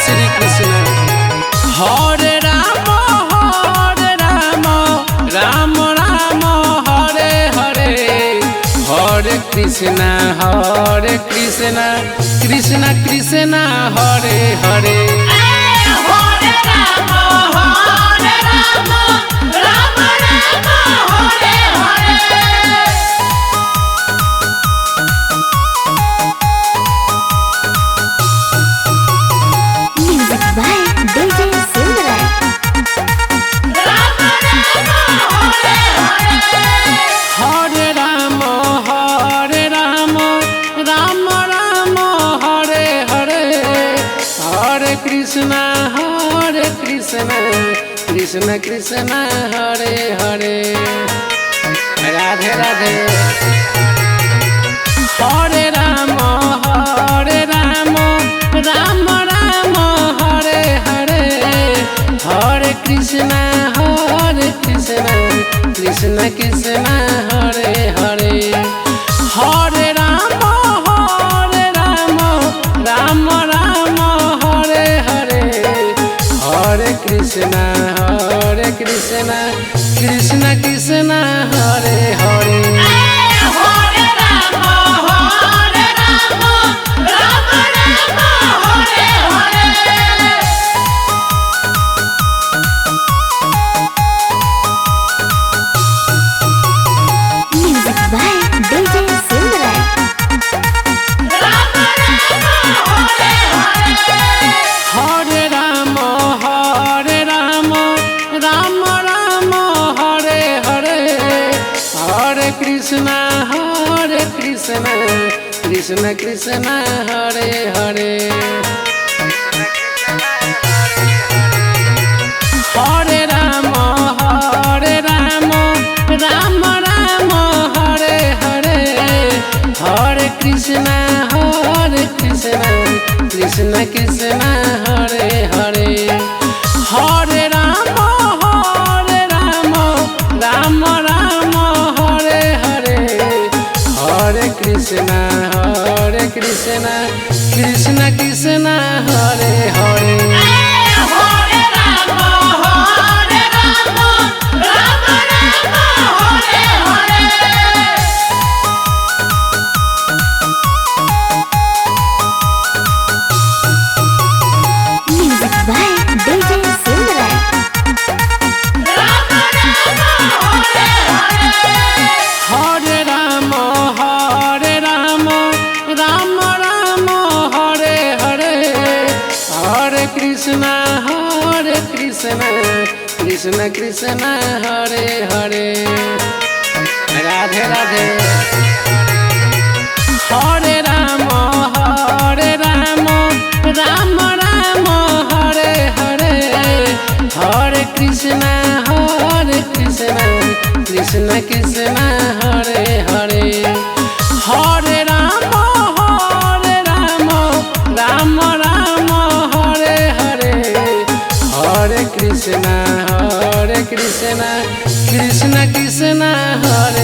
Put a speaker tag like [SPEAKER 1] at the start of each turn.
[SPEAKER 1] Shri Krishna. Hare Ram Ram Ram Hare Hare, Hare Krishna Krishna Krishna Hare Hare.
[SPEAKER 2] Hare Ram Ram Ram Hare Hare.
[SPEAKER 3] Music by DJ Silver.
[SPEAKER 2] Ram Ram Hare Hare.
[SPEAKER 1] Hare Ram Ram Ram Hare Hare, Hare Krishna Krishna Krishna Hare Hare. Radhe Radhe. Hare Ram Ram Ram Hare Hare, Hare Krishna Krishna Krishna Hare Hare. Hare Ram Ram Ram Hare Hare, Hare Krishna Krishna Krishna Hare Hare.
[SPEAKER 2] Hare Ram Ram Ram Hare Hare.
[SPEAKER 3] Music by DJ Silver.
[SPEAKER 2] Ram Ram Hare Hare.
[SPEAKER 1] Hare Ram Ram Hare Hare, Hare Krishna Krishna Krishna Hare Hare. Hare Ram Ram Hare Hare, Hare Krishna Krishna Krishna Hare Hare. Hare Ram Ram Hare Hare, Hare Krishna Krishna Krishna Hare Hare.
[SPEAKER 2] Hare Ram Ram Ram Hare Hare.
[SPEAKER 3] Music by DJ Silver.
[SPEAKER 2] Ram Ram Hare Hare.
[SPEAKER 1] Hare Ram Ram Hare Hare, Hare Krishna Krishna Krishna Hare Hare. Radhe Radhe. Hare Ram Ram Hare Hare, Hare Krishna Krishna Krishna Hare Hare. Hare Ram Ram Hare Hare, Hare Krishna Krishna Krishna Hare